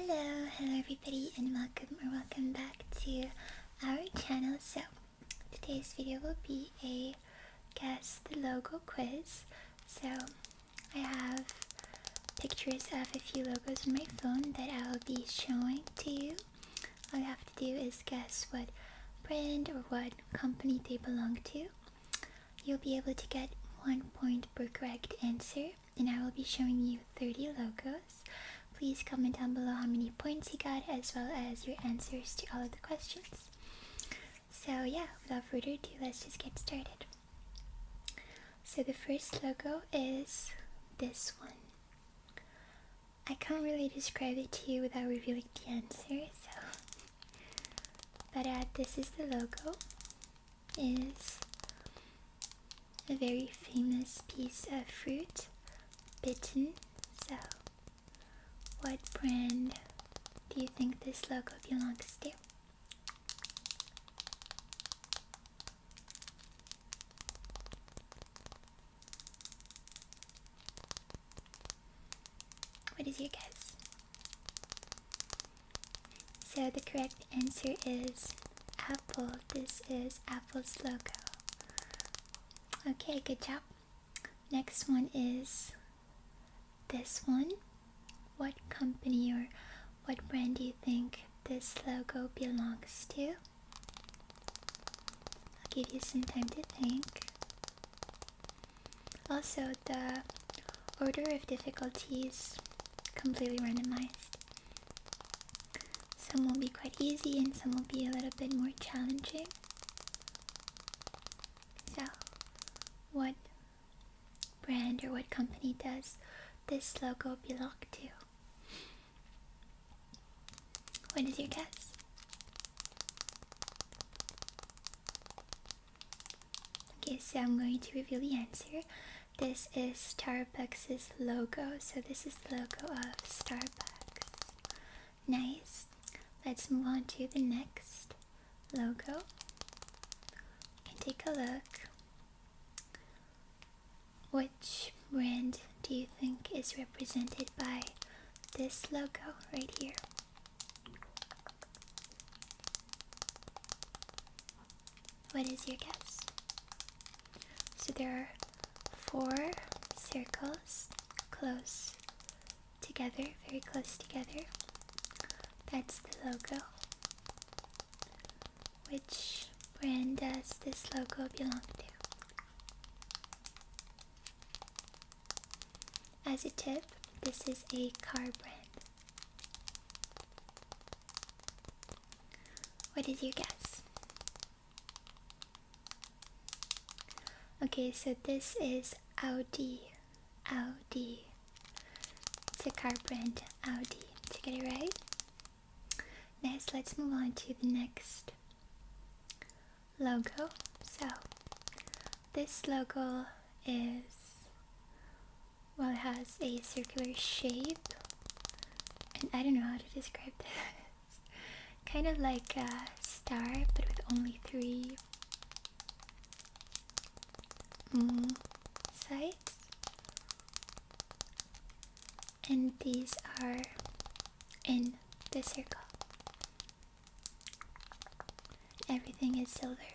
Hello everybody, and welcome back to our channel. So today's video will be a guess the logo quiz. So I have pictures of a few logos on my phone that I will be showing to you. All you have to do is guess what brand or what company they belong to. You'll be able to get 1 point per correct answer, and I will be showing you 30 logos. Please comment down below how many points you got, as well as your answers to all of the questions. So yeah, without further ado, let's just get started. So the first logo is this one. I can't really describe it to you without revealing the answer, but this is the logo. It is a very famous piece of fruit, bitten. So what brand do you think this logo belongs to? What is your guess? So the correct answer is Apple. This is Apple's logo. Okay, good job. Next one is this one. What company or what brand do you think this logo belongs to? I'll give you some time to think. Also, the order of difficulty is completely randomized. Some will be quite easy and some will be a little bit more challenging. So, what brand or what company does this logo belong to? What is your guess? Okay, so I'm going to reveal the answer. This is Starbucks' logo. So this is the logo of Starbucks. Nice. Let's move on to the next logo. You can take a look. Which brand do you think is represented by this logo right here? What is your guess? So there are 4 circles close together, very close together. That's the logo. Which brand does this logo belong to? As a tip, this is a car brand. What is your guess? Okay, so this is Audi. Audi. It's a car brand, Audi. Did you get it right? Nice, let's move on to the next logo. So, this logo is, well, it has a circular shape, and I don't know how to describe this. Kind of like a star, but with only 3 sides, and these are in the circle. Everything is silver.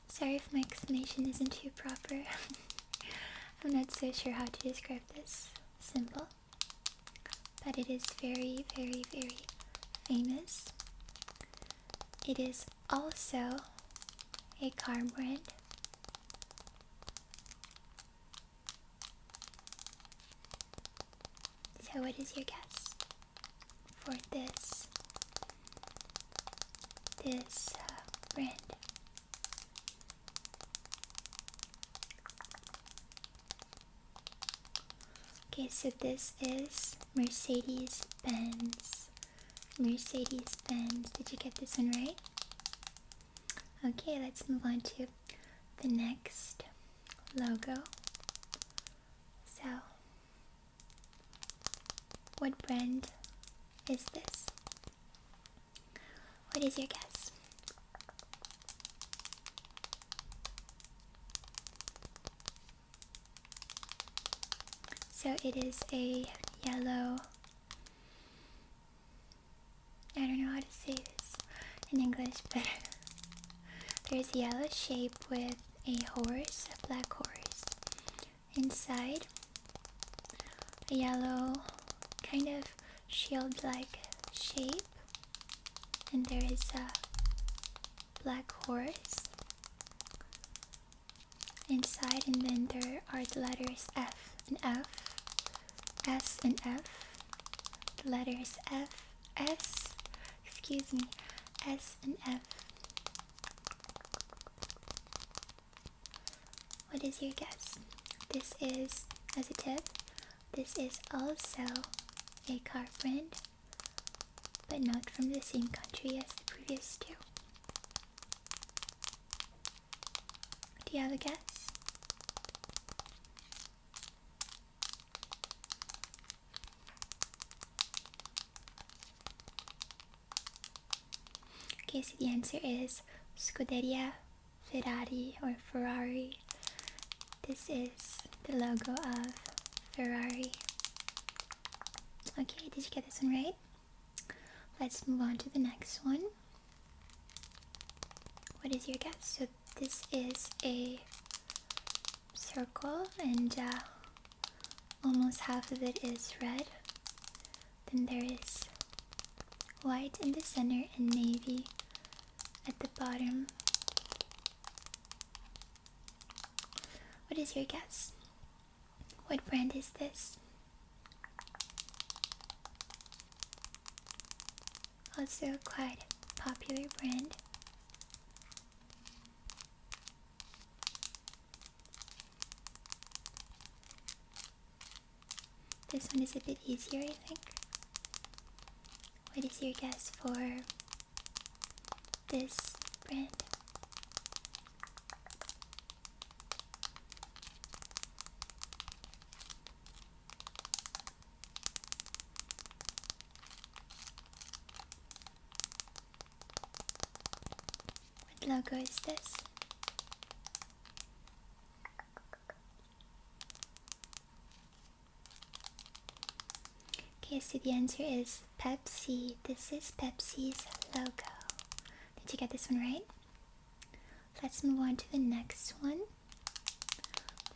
Sorry if my explanation isn't too proper. I'm not so sure how to describe this symbol, but it is very, very, very famous. It is also a car brand. So what is your guess for this brand? Okay, so this is Mercedes-Benz. Mercedes-Benz. Did you get this one right? Okay, let's move on to the next logo. So, what brand is this? What is your guess? So it is a yellow I don't know how to say this in English, but there's a yellow shape with a horse, a black horse. Inside, a yellow kind of shield-like shape, and there is a black horse inside, and then there are the letters F and F, S and F, the letters F, S, excuse me, S and F. What is your guess? This is, as a tip, this is also a car brand, but not from the same country as the previous two. Do you have a guess? Okay, so the answer is Scuderia Ferrari or Ferrari. This is the logo of Ferrari. Okay, did you get this one right? Let's move on to the next one. What is your guess? So this is a circle, and almost half of it is red. Then there is white in the center and navy at the bottom. What is your guess? What brand is this? Also a quite popular brand. This one is a bit easier, I think. What is your guess for this brand? What logo is this? Okay, so the answer is Pepsi. This is Pepsi's logo. Did you get this one right? Let's move on to the next one.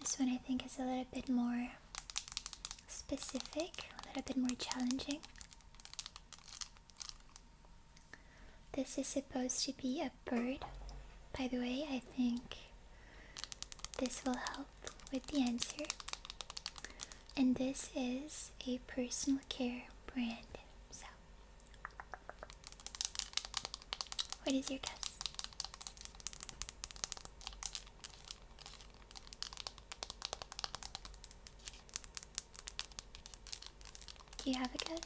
This one I think is a little bit more specific, a little bit more challenging. This is supposed to be a bird. By the way, I think this will help with the answer. And this is a personal care brand. So, what is your guess? Do you have a guess?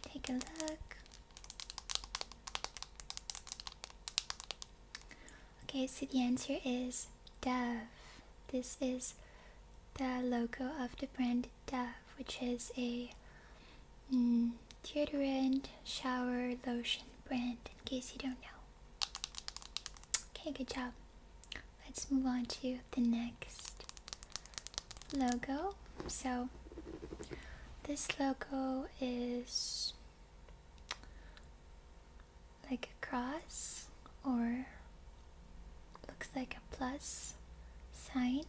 Take a look. Okay, so the answer is Dove. This is the logo of the brand Dove, which is a deodorant, shower, lotion brand, in case you don't know. Okay, good job. Let's move on to the next logo. So, this logo is like a cross, or looks like a plus sign,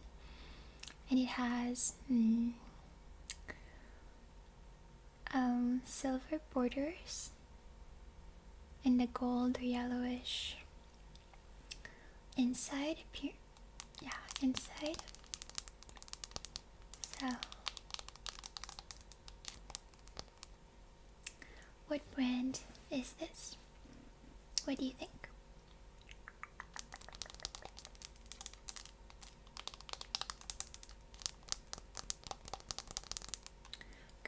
and it has silver borders and a gold or yellowish inside. Inside. So, what brand is this? What do you think?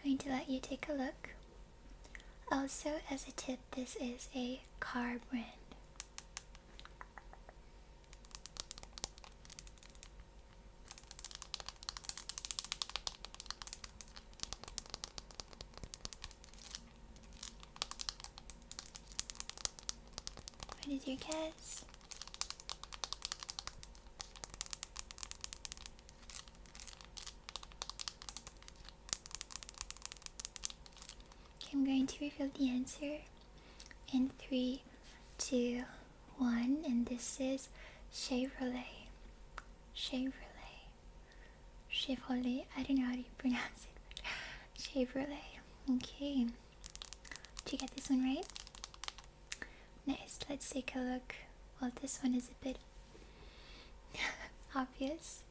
Going to let you take a look. Also, as a tip, this is a car brand. What is your guess? Okay, I'm going to reveal the answer in 3, 2, 1, and this is Chevrolet. Chevrolet. Chevrolet. I don't know how to pronounce it. Chevrolet. Okay. Did you get this one right? Nice. Let's take a look. Well, this one is a bit obvious.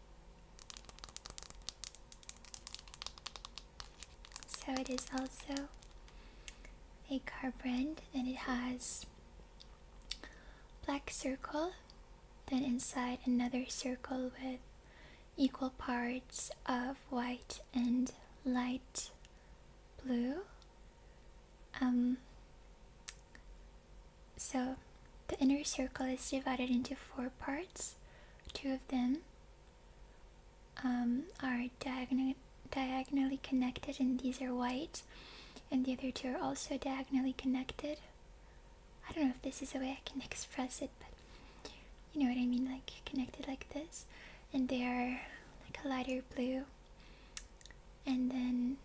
So it is also a car brand, and it has black circle, then inside another circle with equal parts of white and light blue. So the inner circle is divided into 4 parts. 2 of them are diagonally connected, and these are white, and the other 2 are also diagonally connected. I don't know if this is a way I can express it, but you know what I mean, like connected like this. And they are like a lighter blue, and then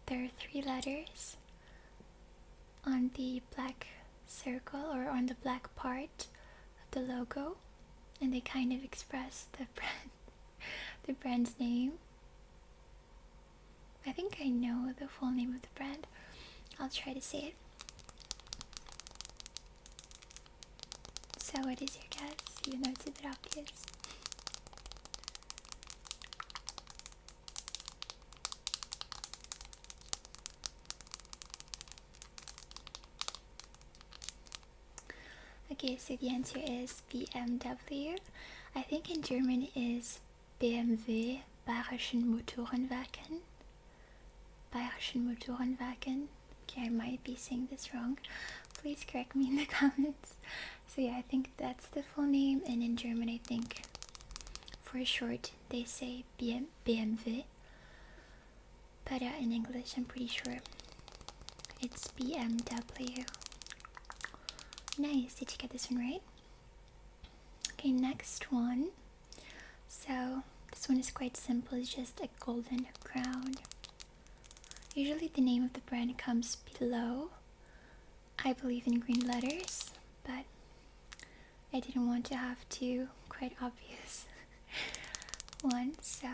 there are 3 letters on the black circle, or on the black part of the logo, and they kind of express the brand's name. I think I know the full name of the brand. I'll try to say it. So what is your guess, even though it's a bit obvious? Okay, so the answer is BMW. I think in German is BMW, Bayerischen Motorenwerken. Bayerischen Motorenwerken. Okay, I might be saying this wrong. Please correct me in the comments. So yeah, I think that's the full name, and in German I think for short they say BMW. But in English I'm pretty sure it's BMW. Nice, did you get this one right? Okay, next one. So this one is quite simple, it's just a golden crown. Usually the name of the brand comes below, I believe in green letters, but I didn't want to have 2 quite obvious ones, so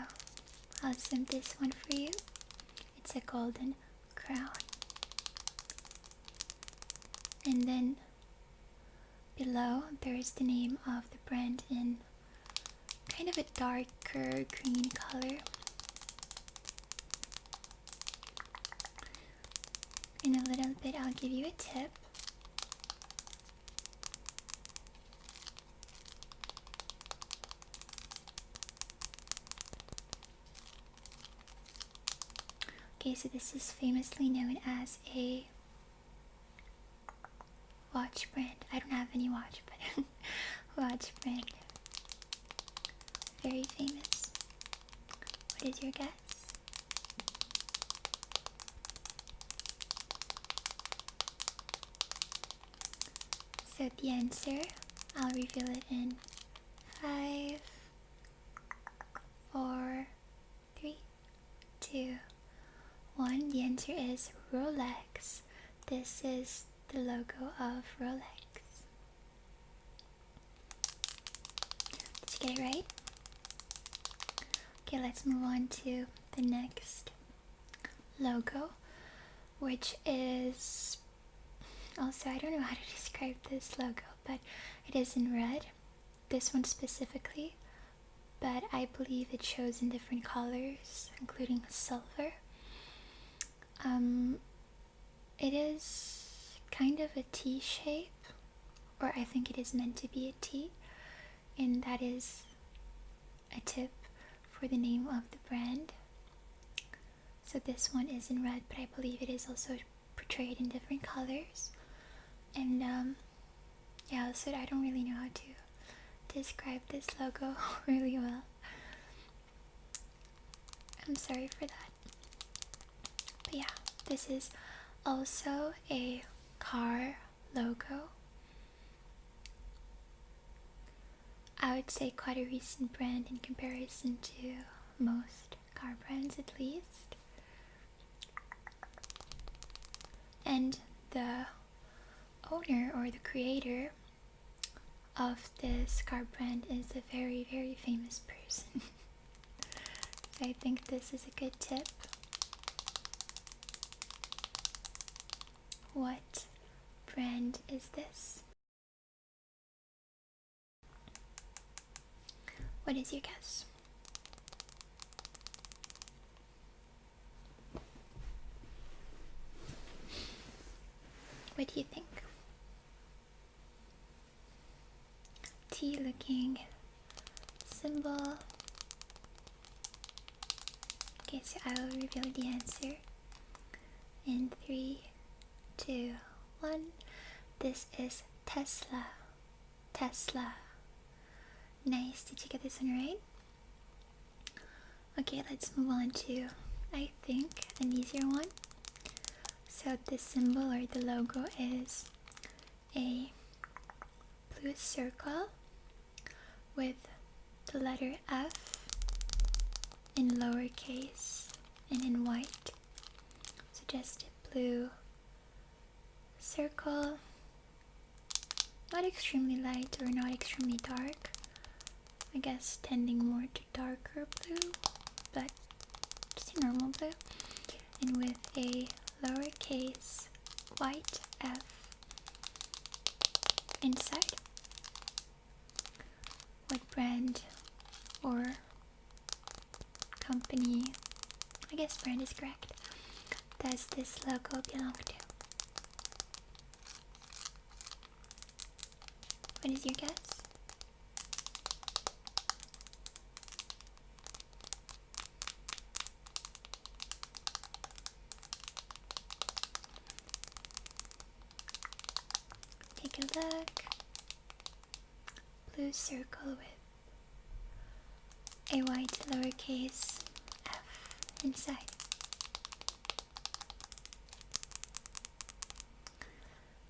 I'll send this one for you. It's a golden crown. And then below there is the name of the brand in kind of a darker green color. In a little bit I'll give you a tip. Okay, so this is famously known as a watch brand. I don't have any watch, but watch brand. Very famous. What is your guess? So the answer, I'll reveal it in 5, 4, 3, 2, 1. The answer is Rolex. This is the logo of Rolex. Did you get it right? Okay, let's move on to the next logo, which is also, I don't know how to describe this logo, but it is in red, this one specifically, but I believe it shows in different colors, including silver. It is kind of a T shape, or I think it is meant to be a T, and that is a tip for the name of the brand. So this one is in red, but I believe it is also portrayed in different colors. And yeah, so I don't really know how to describe this logo really well. I'm sorry for that. But yeah, this is also a car logo. I would say quite a recent brand in comparison to most car brands, at least. And the owner or the creator of this car brand is a very, very famous person. So I think this is a good tip. What brand is this? What is your guess? What do you think? T looking symbol. Okay, so I will reveal the answer in 3, 2, 1. This is Tesla. Tesla. Nice. Did you get this one right? Okay, let's move on to, I think, an easier one. So the symbol or the logo is a blue circle with the letter F in lowercase and in white. So just a blue circle, not extremely light or not extremely dark. I guess tending more to darker blue, but just a normal blue. And with a lowercase white F inside. What brand or company, I guess brand is correct, does this logo belong to? What is your guess? Take a look. Blue circle with a white lowercase f inside.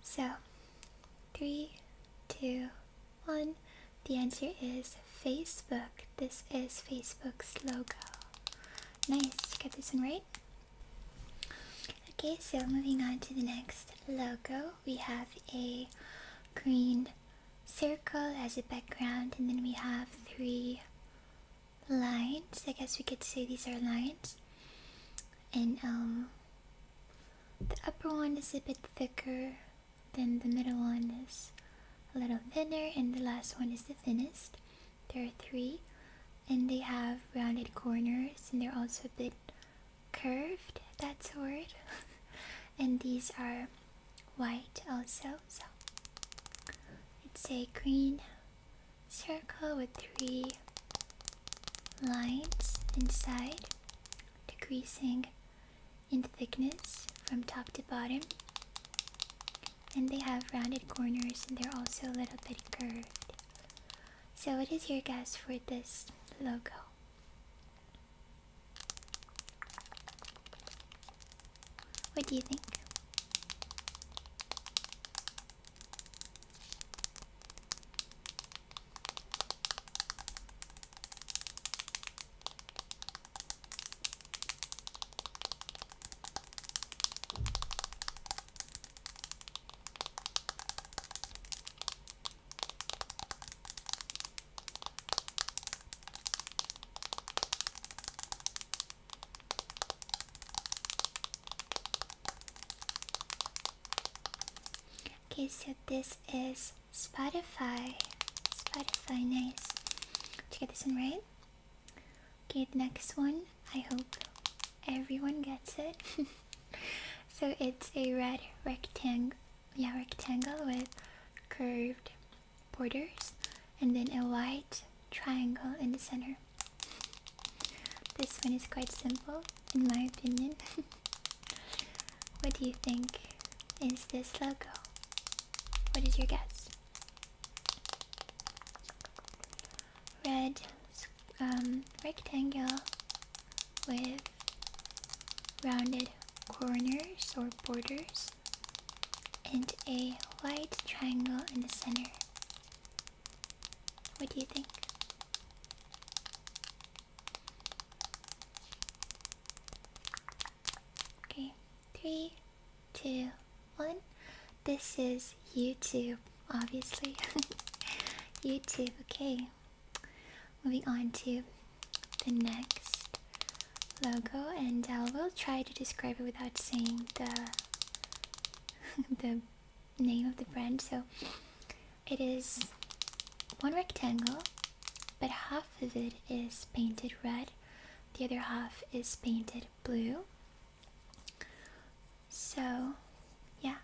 So, 3, 2, 1. The answer is Facebook. This is Facebook's logo. Nice. Did you get this one right? Okay, so moving on to the next logo, we have a green circle as a background, and then we have 3 lines. I guess we could say these are lines. And the upper one is a bit thicker, then the middle one is a little thinner, and the last one is the thinnest. There are 3, and they have rounded corners, and they're also a bit curved, if that's a word. And these are white also, so it's a green circle with 3 lines inside, decreasing in thickness from top to bottom, and they have rounded corners, and they're also a little bit curved. So what is your guess for this logo? What do you think? Okay, so this is Spotify. Spotify, nice. Did you get this one right? Okay, the next one, I hope everyone gets it. So it's a red rectangle with curved borders, and then a white triangle in the center. This one is quite simple, in my opinion. What do you think is this logo? What is your guess? Red rectangle with rounded corners or borders and a white triangle in the center. What do you think? Okay, 3, 2, 1. This is YouTube, obviously. YouTube, okay. Moving on to the next logo, and I will try to describe it without saying the name of the brand. So it is one rectangle, but half of it is painted red, the other half is painted blue. So yeah,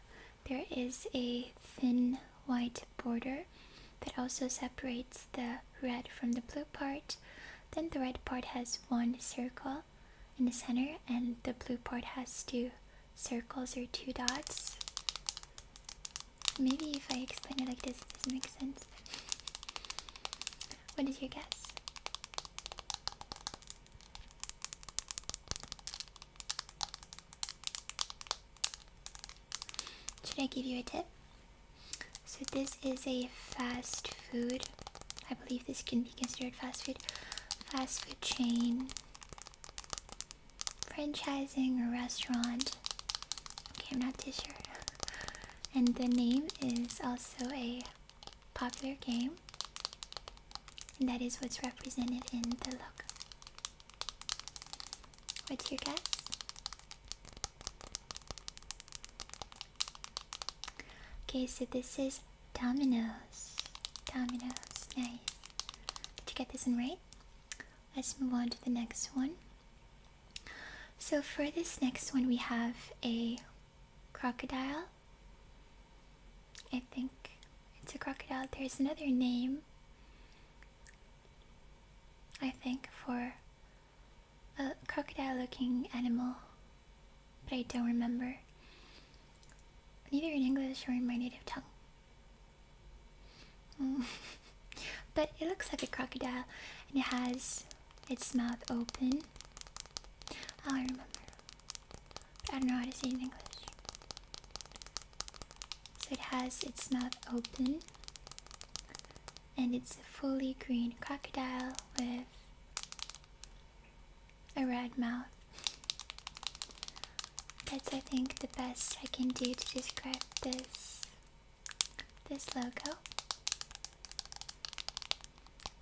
there is a thin white border that also separates the red from the blue part. Then the red part has one circle in the center, and the blue part has 2 circles or 2 dots. Maybe if I explain it like this, this makes sense. What is your guess? Should I give you a tip? So this is a fast food. I believe this can be considered fast food chain, franchising or restaurant. Okay, I'm not too sure. And the name is also a popular game, and that is what's represented in the logo. What's your guess? Okay, so this is Domino's. Domino's, nice. Did you get this one right? Let's move on to the next one. So for this next one, we have a crocodile. I think it's a crocodile. There's another name, I think, for a crocodile-looking animal, but I don't remember. Neither in English or in my native tongue. But it looks like a crocodile, and it has its mouth open. Oh, I remember. But I don't know how to say it in English. So it has its mouth open, and it's a fully green crocodile with a red mouth. That's, I think, the best I can do to describe this logo.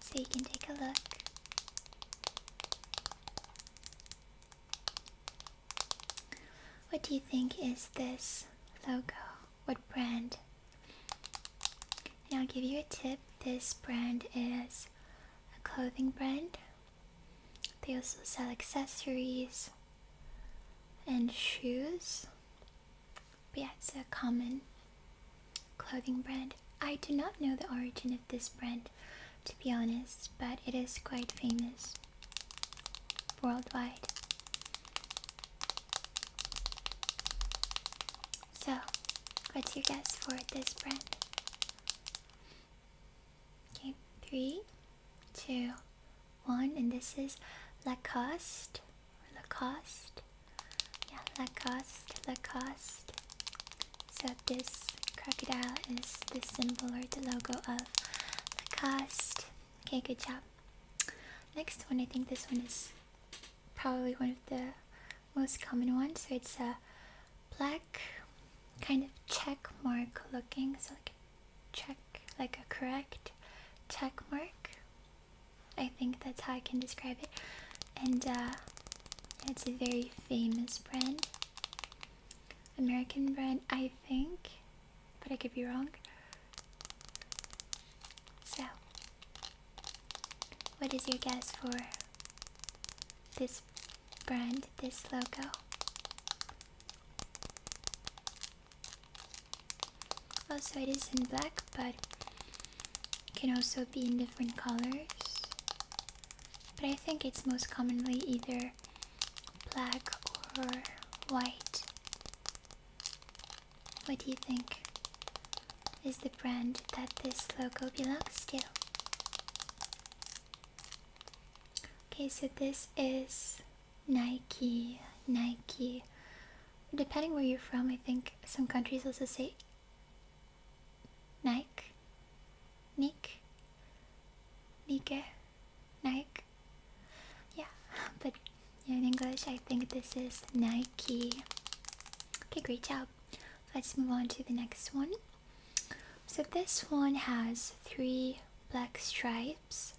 So you can take a look. What do you think is this logo? What brand? And I'll give you a tip. This brand is a clothing brand. They also sell accessories and shoes. But yeah, it's a common clothing brand. I do not know the origin of this brand, to be honest, but it is quite famous worldwide. So, what's your guess for this brand? Okay, 3, 2, 1, and this is Lacoste. Lacoste. Yeah, Lacoste. So this crocodile is the symbol or the logo of Lacoste. Okay, good job. Next one, I think this one is probably one of the most common ones. So it's a black kind of check mark looking, so like a check, like a correct check mark. I think that's how I can describe it. And it's a very famous brand, American brand, I think, but I could be wrong. So, what is your guess for this brand, this logo? Also, it is in black, but it can also be in different colors. But I think it's most commonly either black or white. What do you think is the brand that this logo belongs to? Okay, so this is Nike. Depending where you're from, I think some countries also say Nike. Nike. Nike. Yeah, but in English I think this is Nike. Okay, great job. Let's move on to the next one. So this one has 3 black stripes,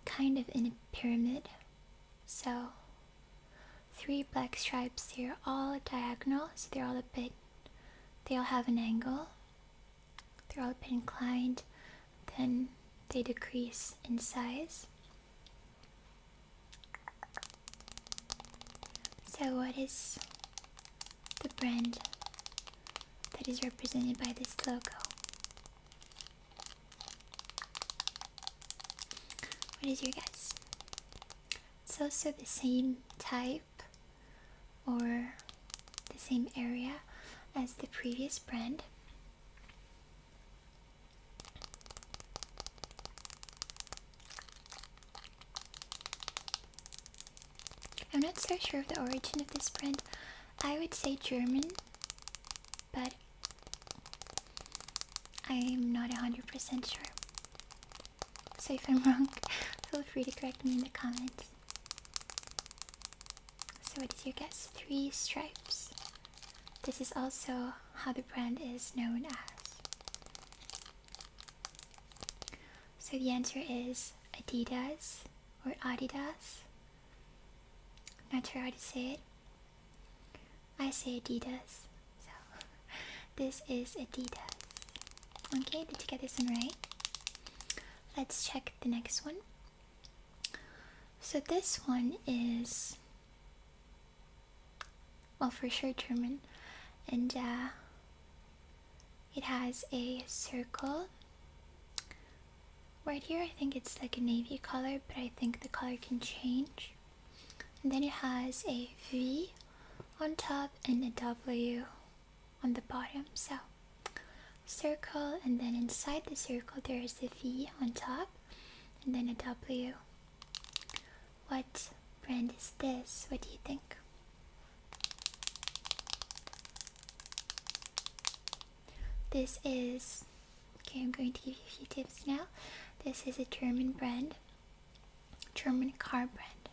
kind of in a pyramid. So 3 black stripes, they're all diagonal, so they all have an angle. They're all a bit inclined, then they decrease in size. So what is the brand that is represented by this logo? What is your guess? It's also the same type or the same area as the previous brand. I'm not so sure of the origin of this brand. I would say German, but I'm not 100% sure. So if I'm wrong, feel free to correct me in the comments. So what is your guess? 3 stripes. This is also how the brand is known as. So the answer is Adidas or Adidas. Not sure how to say it. I say Adidas. So this is Adidas. Okay, did you get this one right? Let's check the next one. So this one is, well, for sure German, and it has a circle. Right here I think it's like a navy color, but I think the color can change. And then it has a V on top and a W on the bottom. So circle, and then inside the circle there is a V on top and then a W. What brand is this? What do you think? This is, okay, I'm going to give you a few tips now. This is a German brand, German car brand.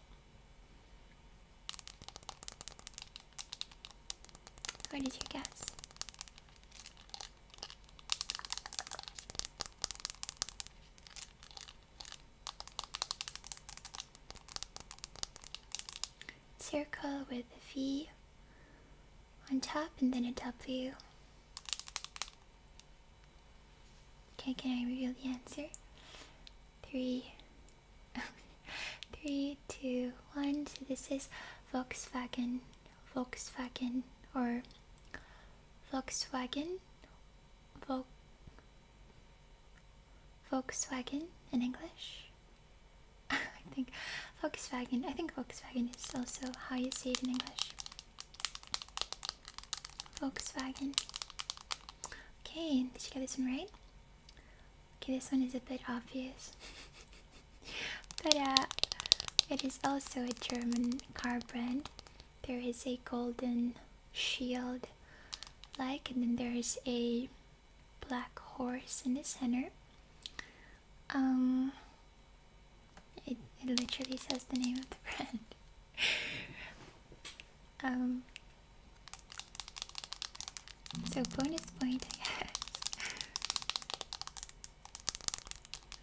What is your guess? Circle with a V on top and then a W. Okay, can I reveal the answer? 3, 2, 1. So this is Volkswagen, or Volkswagen, Volkswagen in English. I think Volkswagen is also how you say it in English. Volkswagen. Okay, did you get this one right? Okay, this one is a bit obvious. But it is also a German car brand. There is a golden shield and then there's a black horse in the center. It literally says the name of the brand. So bonus point, I guess.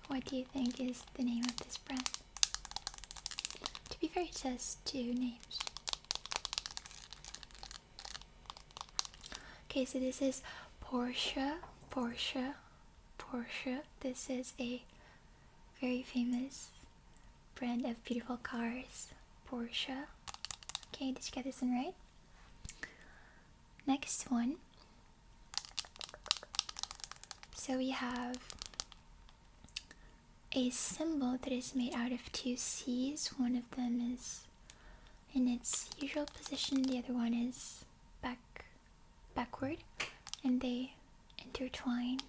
What do you think is the name of this brand? To be fair, it says 2 names. Okay, so this is Porsche. This is a very famous brand of beautiful cars, Porsche. Okay, did you get this one right? Next one. So we have a symbol that is made out of 2 C's. One of them is in its usual position, the other one is backward, and they intertwine.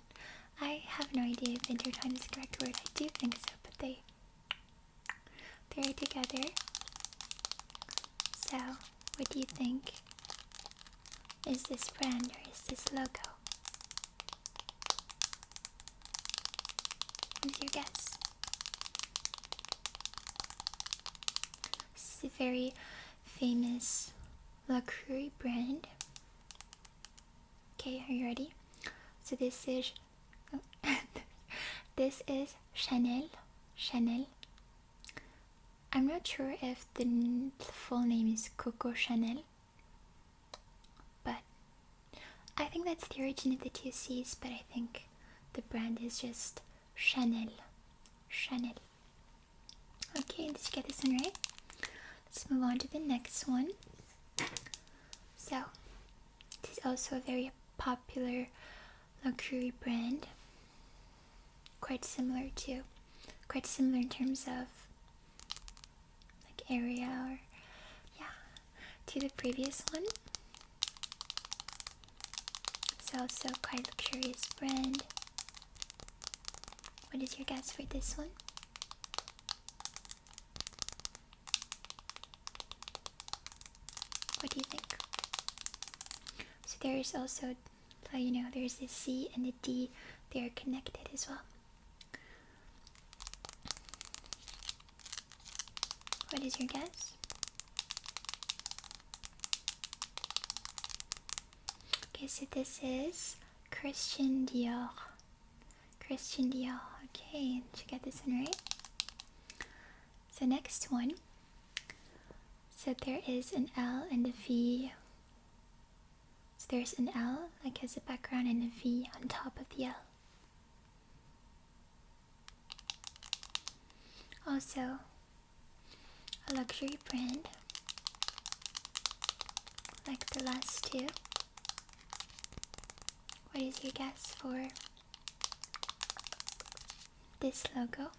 I have no idea if intertwine is the correct word. I do think so, but they're together. So, what do you think is this brand or is this logo? What's your guess? very famous luxury brand. Okay, are you ready? So this is this is Chanel. I'm not sure if the full name is Coco Chanel, but I think that's the origin of the two C's, but I think the brand is just Chanel. Okay, did you get this one right? Let's move on to the next one. So, this is also a very popular luxury brand. Quite similar in terms of like area or to the previous one. It's also quite luxurious brand. What is your guess for this one? What do you think? So there is also, there's the C and the D. They are connected as well. What is your guess? Okay, so this is Christian Dior. Okay, did you get this one right? So next one. So there is an L and a V. So there's an L like as a background and a V on top of the L. Also a luxury brand like the last two. What is your guess for this logo?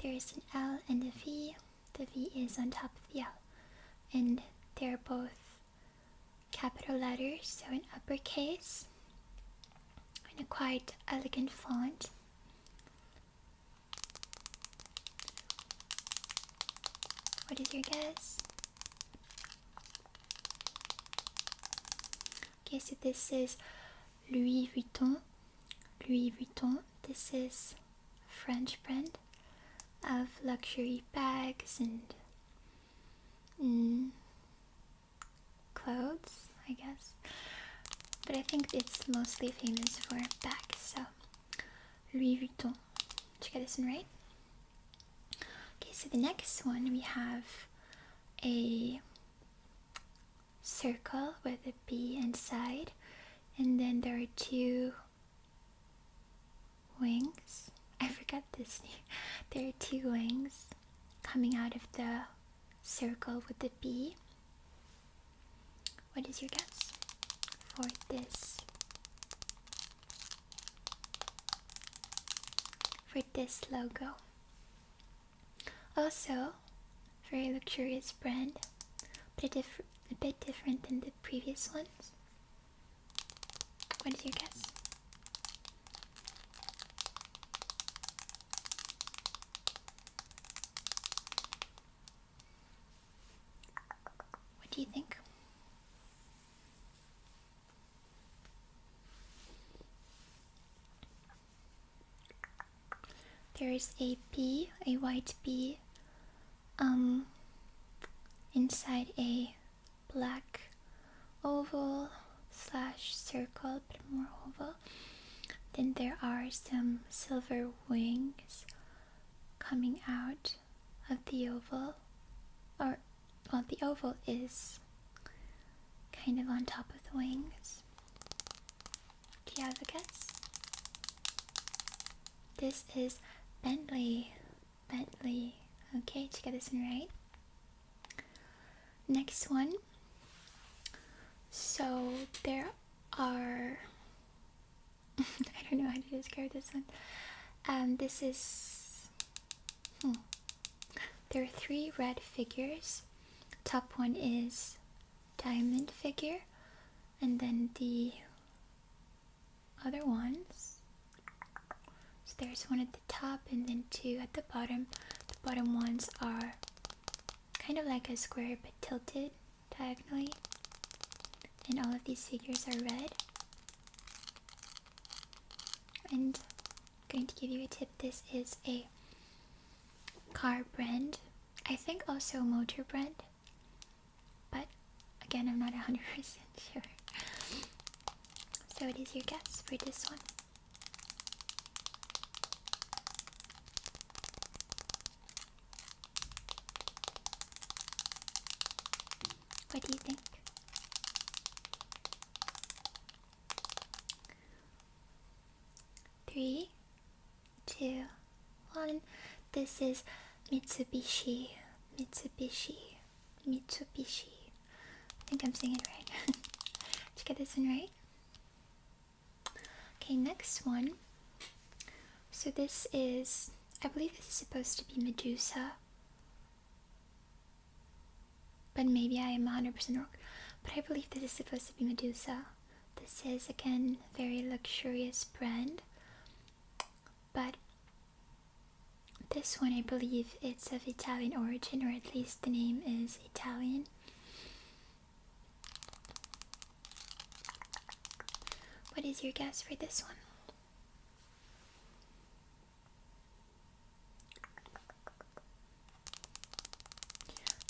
There is an L and a V. The V is on top of the L. And they're both capital letters, so in uppercase, in a quite elegant font. What is your guess? Okay, so this is Louis Vuitton. This is a French brand of luxury bags and clothes, I guess. But I think it's mostly famous for bags, so Louis Vuitton. Did you get this one right? Okay, so the next one we have a circle with a B inside, and then there are two wings. I forgot this name. There are two wings coming out of the circle with the B. What is your guess for this logo? Also, very luxurious brand, but a bit different than the previous ones. What is your guess? What do you think? There is a B, a white B, inside a black oval / circle, but more oval. Then there are some silver wings coming out of the oval, the oval is kind of on top of the wings. Do you have a guess? This is Bentley. Okay, to get this one right. Next one. So there are I don't know how to describe this one. This is there are 3 red figures. Top one is diamond figure, and then the other ones, so there's one at the top and then 2 at the bottom. The bottom ones are kind of like a square but tilted diagonally, and all of these figures are red. And I'm going to give you a tip. This is a car brand, I think also a motor brand. again, I'm not 100% sure. So what is your guess for this one? What do you think? 3, 2, 1. This is Mitsubishi. Mitsubishi. Mitsubishi. I think I'm saying it right. Did you get this one right? Okay, next one. So this is, I believe this is supposed to be Medusa, but maybe I am 100% wrong. But I believe this is supposed to be Medusa. This is again very luxurious brand, but this one I believe it's of Italian origin, or at least the name is Italian. What is your guess for this one?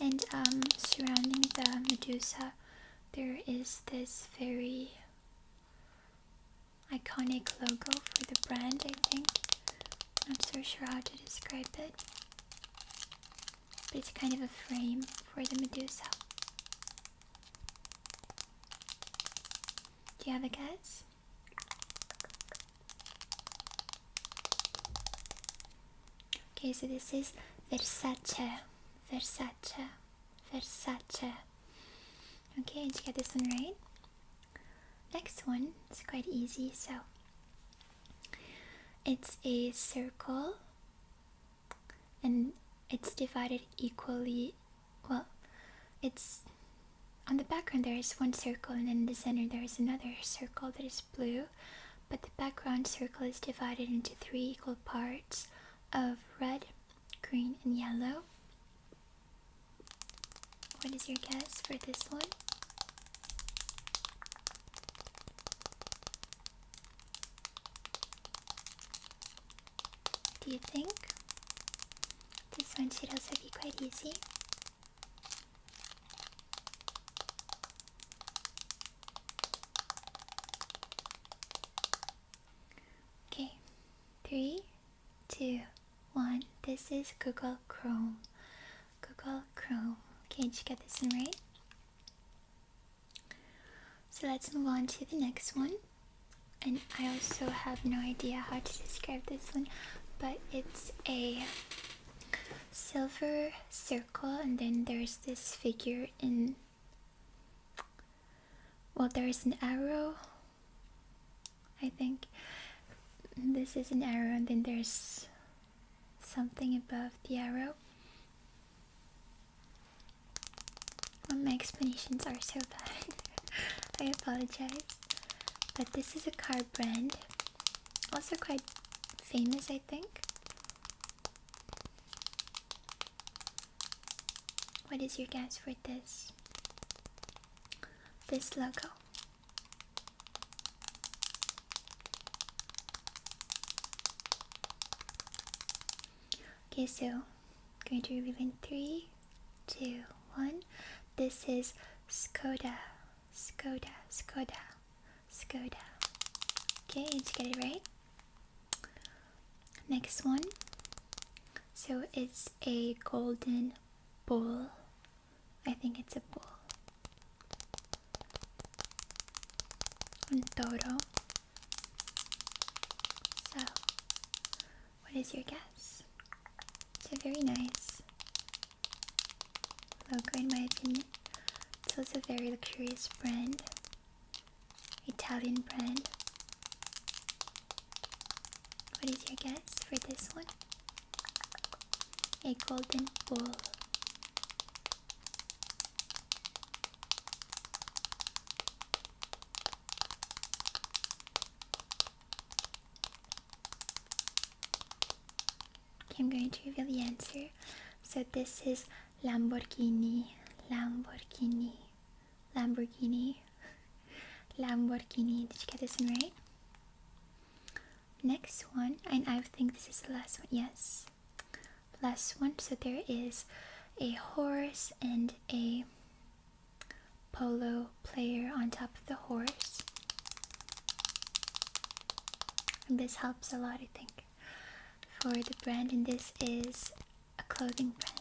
And surrounding the Medusa, there is this very iconic logo for the brand, I think. Not so sure how to describe it, but it's kind of a frame for the Medusa. Do you have a guess? Okay, so this is Versace. Versace. Versace. Okay, did you get this one right? Next one is quite easy, so it's a circle and it's divided equally. Well, it's on the background there is one circle, and then in the center there is another circle that is blue, but the background circle is divided into 3 equal parts of red, green, and yellow. What is your guess for this one? Do you think? This one should also be quite easy. Okay, 3, 2, 1. This is Google Chrome. Google Chrome. Okay, did you get this one right? So let's move on to the next one. And I also have no idea how to describe this one, but it's a silver circle, and then there's this figure in, well, there's an arrow, I think. This is an arrow, and then there's something above the arrow. Well, my explanations are so bad. I apologize. But this is a car brand, also quite famous, I think. What is your guess for this logo? Okay, so going to reveal in 3, 2, 1. This is Skoda. Skoda. Skoda. Skoda. Okay, did you get it right? Next one. So it's a golden bull. I think it's a bull. Un toro. So, what is your guess? It's a very nice logo in my opinion. It's also a very luxurious brand. Italian brand. What is your guess for this one? A golden bull. Okay, I'm going to reveal the answer. So this is Lamborghini. Lamborghini. Lamborghini. Lamborghini. Did you get this one right? Next one, and I think this is the last one. Yes, last one. So there is a horse and a polo player on top of the horse. And this helps a lot, I think, for the brand, and this is a clothing brand.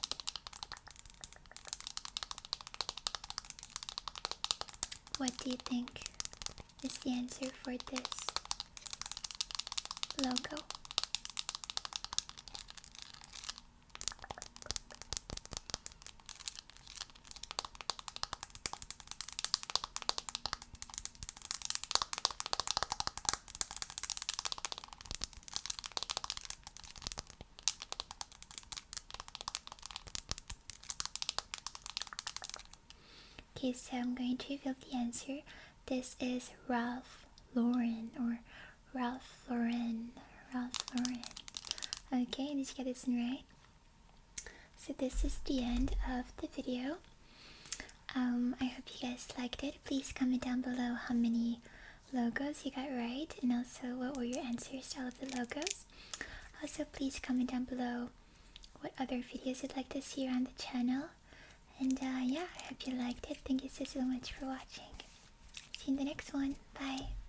What do you think is the answer for this logo? Okay, so I'm going to reveal the answer. This is Ralph Lauren, or Ralph Lauren. Okay, did you get this one right? So this is the end of the video. I hope you guys liked it. Please comment down below how many logos you got right, and also what were your answers to all of the logos. Also, please comment down below what other videos you'd like to see around the channel. And yeah, I hope you liked it. Thank you so much for watching. See you in the next one. Bye.